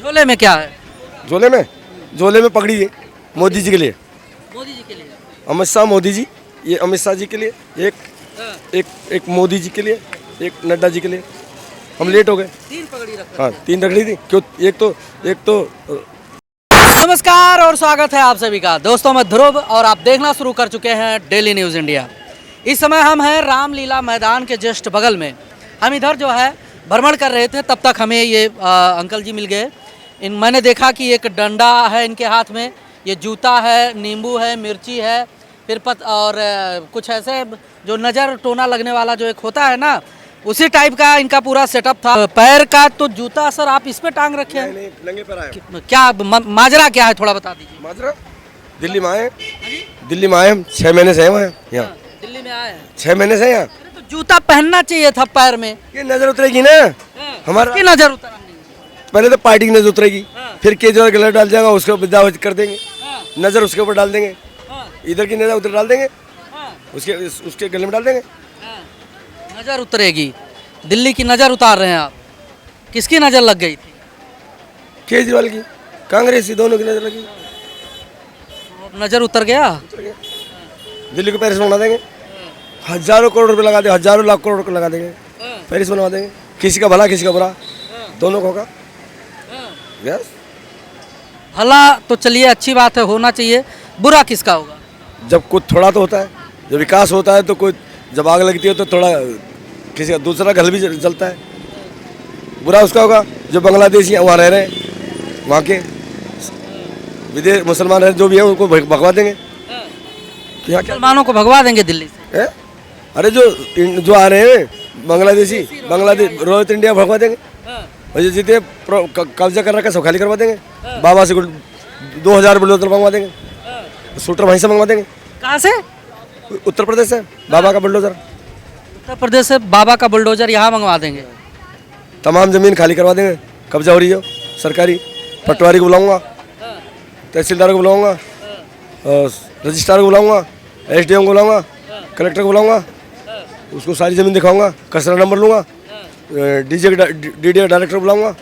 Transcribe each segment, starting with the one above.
झोले में क्या है? झोले में पगड़ी है मोदी जी के लिए। मोदी जी के लिए। अमित शाह मोदी जी, ये अमित शाह जी के लिए, एक मोदी जी के लिए, एक नड्डा जी के लिए। हम लेट हो गए। 3 पगड़ी रखा। हाँ 3 रख ली थी क्यों? एक तो नमस्कार और स्वागत है आप सभी का। दोस्तों मैं ध्रुव और आप देखना शुरू कर चुके हैं डेली न्यूज़ इंडिया। इस समय हम हैं रामलीला मैदान के जस्ट बगल में। हम इधर जो है भ्रमण कर रहे थे, तब तक हमें ये अंकल जी मिल गए। मैंने देखा कि एक डंडा है इनके हाथ में, ये जूता है, नींबू है, मिर्ची है, फिर और कुछ ऐसे जो नज़र टोना लगने वाला जो एक होता है ना, उसी टाइप का इनका पूरा सेटअप था। पैर का तो जूता सर आप इस पे टांग रखे हैं। नहीं, नंगे पैर आए। क्या माजरा क्या है, थोड़ा बता दीजिए। माजरा दिल्ली में आए, दिल्ली में आए हम 6 महीने से हैं यहाँ। दिल्ली में आए हैं 6 महीने से यहाँ। तो जूता पहनना चाहिए था पैर में। ये नजर उतरेगी ना हमारा। की नजर उतर पहले तो पार्टी की नजर उतरेगी, हाँ। फिर केजरीवाल गलत डाल जाएगा, उसके ऊपर दावा कर देंगे, नजर उसके ऊपर डाल देंगे, इधर की नजर उधर डाल देंगे, उसके गले में डाल देंगे। नजर उतरेगी, दिल्ली की नजर उतार रहे हैं आप। किसकी नजर लग गई थी? केजरीवाल की, कांग्रेस की, दोनों की नजर लगी। नजर उतर गया। दिल्ली को पेरिस बना देंगे, हजारों करोड़ रुपए लगा देंगे, हजारों लाख करोड़ रुपए लगा देंगे, पेरिस बनवा देंगे। किसी का भला किसी का बुरा, दोनों को होगा। यस, भला तो चलिए अच्छी बात है, होना चाहिए। बुरा किसका होगा? जब कुछ थोड़ा तो होता है, जब विकास होता है तो कोई, जब आग लगती है तो थोड़ा किसी का दूसरा घर भी जलता है। बुरा उसका होगा जो बांग्लादेशी वहाँ रह रहे हैं, वहाँ के विदेश मुसलमान रह जो भी है उनको भगवा देंगे। क्या मुसलमानों को भगवा देंगे दिल्ली से? है? अरे जो आ रहे हैं बांग्लादेश रोहित इंडिया भगवा देंगे। और जो जितने कब्जा कर रखा है सब खाली करवा देंगे। बाबा से 2000 बुलडोजर मंगवा देंगे, शूटर वहीं से मंगवा देंगे। कहाँ से? उत्तर प्रदेश से बाबा का बुलडोजर। उत्तर प्रदेश से बाबा का बुलडोजर यहाँ मंगवा देंगे। तमाम जमीन खाली करवा देंगे, कब्जा हो रही है सरकारी। पटवारी को बुलाऊंगा, तहसीलदार को बुलाऊंगा, रजिस्ट्रार को बुलाऊंगा, SDM को बुलाऊंगा, कलेक्टर को बुलाऊंगा, उसको सारी ज़मीन दिखाऊंगा, कचरा नंबर लूँगा, DDA डायरेक्टर बुलाऊंगा,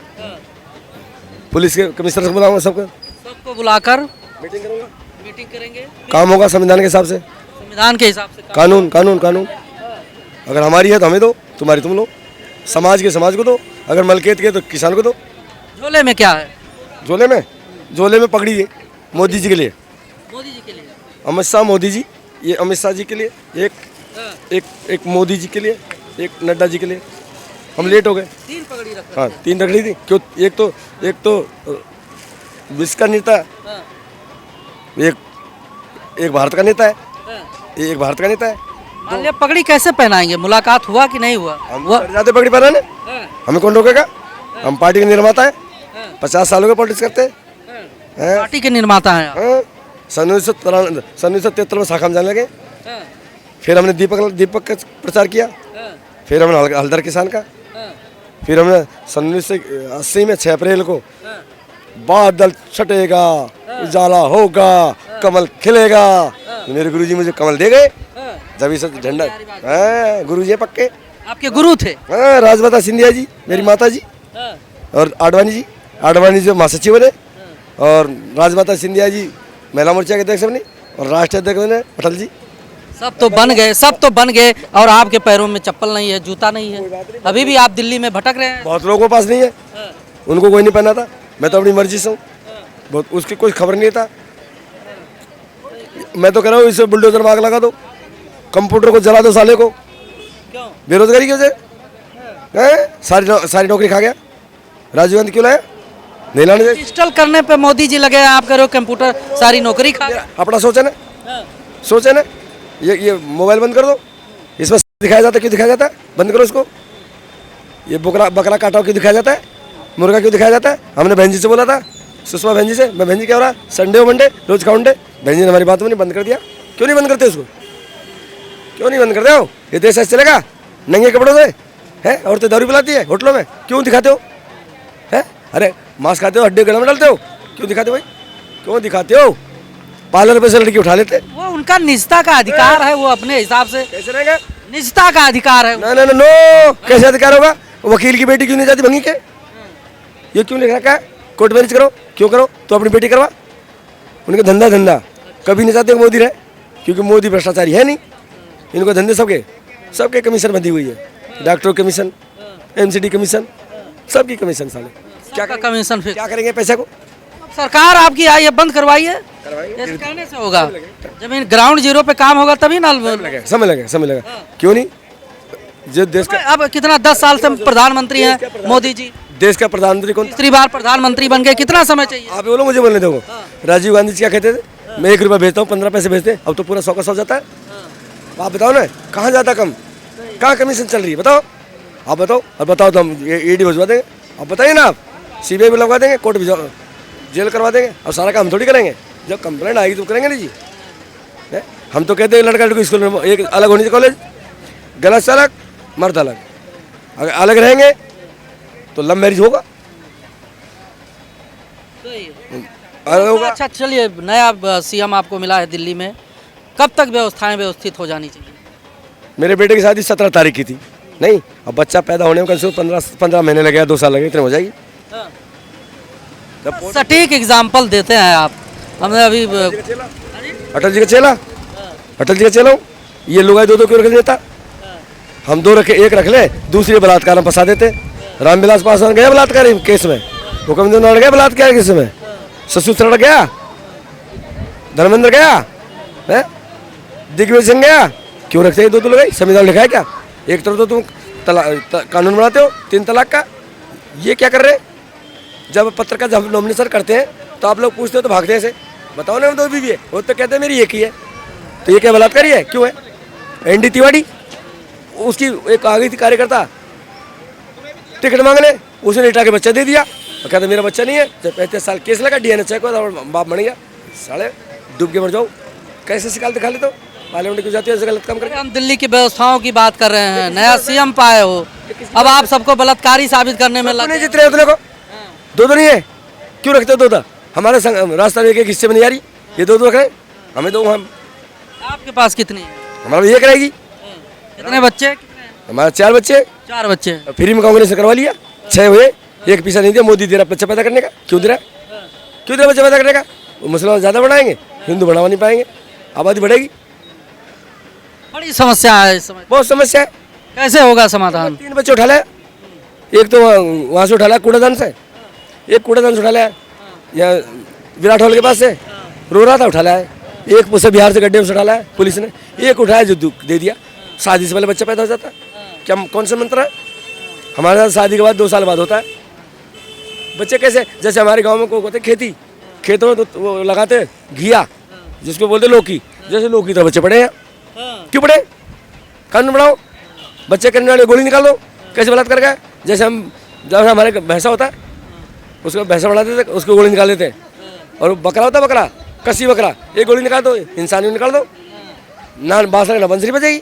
पुलिस के कमिश्नर को बुलाऊंगा, सबको बुलाकर मीटिंग करेंगे। काम होगा संविधान के हिसाब से, संविधान के हिसाब से। कानून अगर हमारी है तो हमें दो, तुम्हारी तुम लो, समाज के समाज को दो, अगर मलकियत के तो किसान को दो। झोले में क्या है? झोले में पगड़ी है मोदी जी के लिए। मोदी जी के लिए। अमित शाह मोदी जी, ये अमित शाह जी के लिए, एक मोदी जी के लिए, एक नड्डा जी के लिए। हम लेट हो गए। 3 पगड़ी रखा। हाँ 3 रख ली थी क्यों? एक तो विश्व का नेता है, एक भारत का नेता है, एक भारत का नेता है। मान लिया पगड़ी कैसे पहनाएंगे? मुलाकात हुआ कि नहीं हुआ? हम जाते पगड़ी पहनाने, हमें कौन रोकेगा? हम पार्टी के निर्माता है, 50 सालों के पॉलिटिक्स करते हैं। पार्टी के निर्माता हैं आप। सन 1973 में शाखा में जाने लगे, फिर हमने दीपक का प्रचार किया, फिर हमने हल्दर किसान का, फिर हमने सन 1980 में 6 अप्रैल को बादल छटेगा, उजाला होगा, कमल खिलेगा। मेरे गुरुजी मुझे कमल दे गए जब इस झंडा। गुरुजी पक्के आपके गुरु थे? राजमाता सिंधिया जी मेरी माता जी, और आडवाणी जी महासचिव बने, और राजमाता सिंधिया जी महिला मोर्चा के अध्यक्ष बने, और राष्ट्रीय अध्यक्ष बने अटल जी। सब तो बन गए और आपके पैरों में चप्पल नहीं है, जूता नहीं है। अभी भी आप दिल्ली में भटक रहे हैं। बहुत लोगों के पास नहीं है, उनको कोई नहीं पहना था। मैं तो अपनी मर्जी से हूँ, बहुत उसकी कोई खबर नहीं था। मैं तो कह रहा हूँ इसे बुलडोजर में आग लगा दो, कंप्यूटर को जला दो साले को। क्यों? बेरोजगारी की वजह से सारी नौकरी खा गया। राजीव गांधी क्यों लाया? नहीं लाने दे। डिजिटल करने पे मोदी जी लगे, आप कह रहे हो कंप्यूटर सारी नौकरी खा गया। अपना सोचे ना ये मोबाइल बंद कर दो, इसमें दिखाया जाता है। क्यों दिखाया जाता है? बंद करो इसको। ये बकरा काटा क्यों दिखाया जाता है? मुर्गा क्यों दिखाया जाता है? हमने बहन जी से बोला था, सुषमा बहन जी से। मैं बहन जी क्या हो रहा है, संडे मंडे रोज काउंटे। बहन जी ने हमारी बात में नहीं बंद कर दिया। क्यों नहीं बंद करते उसको? क्यों नहीं बंद करते हो? ये देश ऐसे चलेगा नंगे कपड़ों से? है औरतें दारू पिलाती है होटलों में, क्यों दिखाते हो? है अरे मांस खाते हो, हड्डी गला में डालते हो, क्यों दिखाते हो भाई? क्यों दिखाते हो? पार्लर पे से लड़की उठा लेते। वो उनका निजता का अधिकार है, वो अपने हिसाब से। कैसे रहेगा? निजता का अधिकार है। नो कैसे अधिकार होगा? वकील की बेटी क्यों नहीं जाती भंगी के? ये क्यों लिख रखा है? कोर्ट मैरिज करो, क्यों करो? तो अपनी बेटी करवा। उनके धंधा कभी नहीं चाहते मोदी रहे, क्योंकि मोदी भ्रष्टाचारी है नहीं। इनको धंधे सबके कमीशन बंधी हुई है। डॉक्टरों कमीशन, MCD कमीशन, सबकी कमीशन साले। क्या कमीशन फिर क्या करेंगे पैसे को? सरकार आपकी आई है, बंद करवाइए। ऐसे कहने से होगा? जब इन ग्राउंड जीरो पे काम होगा तभी ना। समय लगेगा। क्यों नहीं? जो देश का अब कितना 10 साल से प्रधानमंत्री हैं मोदी जी, देश का प्रधानमंत्री कौन? तीसरी बार प्रधानमंत्री बन गए, कितना समय चाहिए? आप बोलो, मुझे बोलने दो। राजीव गांधी जी क्या कहते थे? मैं 1 रुपया भेजता हूँ, 15 पैसे भेजते, अब तो पूरा 100 का 100 जाता है। आप बताओ ना, कहाँ जाता कम? कहाँ कमीशन चल रही है? बताओ, आप बताओ। और बताओ तो हम ED भिजवा देंगे। आप बताइए ना, आप CBI में लगवा देंगे, कोर्ट जेल करवा देंगे। और सारा काम थोड़ी करेंगे, जब कंप्लेंट आएगी तो करेंगे नहीं जी। हम तो कहते हैं लड़का लड़की स्कूल में एक अलग होनी चाहिए कॉलेज, गलत से अलग, मर्द अलग। अगर अलग रहेंगे तो लव मैरिज होगा, अलग होगा। अच्छा चलिए, नया CM आपको मिला है दिल्ली में, कब तक व्यवस्थाएं व्यवस्थित हो जानी चाहिए? मेरे बेटे की शादी 17 तारीख की थी, नहीं अब बच्चा पैदा होने में कम से कम 15 महीने लगे, 2 साल लगे, इतने हो जाएगी। सटीक एग्जाम्पल देते हैं आप। हमने अभी अटल जी का चेला, अटल जी का चेला हूँ। ये लोग 2 क्यों रख देता? हम 2 रखे, 1 रख ले, दूसरी बलात्कार में फंसा देते। रामविलास पासवान गया बलात्कार केस में, हुक्मदेव नड़ गया बलात्कार केस में, ससुर सड़ गया, धर्मेंद्र गया है, दिग्विजय सिंह गया। क्यों रखते हैं 2 लोग? संविधान लिखा है क्या? एक तरफ तो तुम कानून बनाते हो 3 तलाक का, ये क्या कर रहे हैं? जब पत्रकार जब नॉमिनेशन करते हैं तो आप लोग पूछते हो तो भागते हैं से, बताओ ना 2 बीवी है, वो तो कहते हैं मेरी एक ही है, तो ये क्या बलात्कारी है? क्यों है? ND तिवारी, उसकी एक आ गई थी कार्यकर्ता टिकट मांगने, उसने लिटा के बच्चा दे दिया और कहते मेरा बच्चा नहीं है। जब 35 साल केस लगा, DNA चेक हुआ, बाप बन गया। साले डूब के मर जाओ, कैसे शिकायत दिखा लेते हो? पार्लियामेंट क्यों जाती है ऐसे गलत काम करके? हम दिल्ली की व्यवस्थाओं की बात कर रहे हैं, नया CM पाए हो, अब आप सबको बलात्कारी साबित करने में लगे। नहीं जितने उतने को 2 नहीं है, क्यों रखते हो 2? हमारे राजस्थान एक हिस्से में नहीं आ रही, ये 2 रख रहे हैं, हमें 2। हम आपके पास कितनी है? हमारा 1 रहेगी। कितने बच्चे? हमारे 4 बच्चे, 4 बच्चे। फ्री में कांग्रेस ने करवा लिया, 6 हुए, 1 पैसा नहीं दिया। मोदी दे रहा बच्चा पैदा करने का, क्यों दे रहा है? क्यों दे रहा बच्चा पैदा करने का? मुसलमान ज़्यादा बढ़ाएंगे, हिंदू बढ़ावा नहीं पाएंगे, आबादी बढ़ेगी। बड़ी समस्या है इस समय। बहुत समस्या है। कैसे होगा समाधान? 3 बच्चे उठा लाया, एक तो वहाँ से उठा लाया कूड़ादान से, एक कूड़ादान से उठा लाया, यहाँ विराट हॉल के पास से रो रहा था, उठा लाया। एक मुझसे बिहार से गड्ढे में उठा लाया पुलिस ने, एक उठाया जो दे दिया। शादी से पहले बच्चा पैदा हो जाता है, क्या कौन सा मंत्र है? हमारे साथ शादी के बाद 2 साल बाद होता है। बच्चे कैसे? जैसे हमारे गांव में को होते खेती, खेतों में तो वो लगाते घिया, जिसको बोलते लौकी, जैसे लौकी तो बच्चे पड़े हैं। क्यों पड़े? कानून बढ़ाओ, बच्चे करने वाले गोली निकाल दो। कैसे बलात्कार का? जैसे हम जब हमारे भैंसा होता है, उसको भैंसा बढ़ा देते, उसको गोली निकाल देते। और बकरा होता है, बकरा कसी बकरा, एक गोली निकाल दो, इंसानी निकाल दो, ना बांसुरी ना बंसरी बजेगी।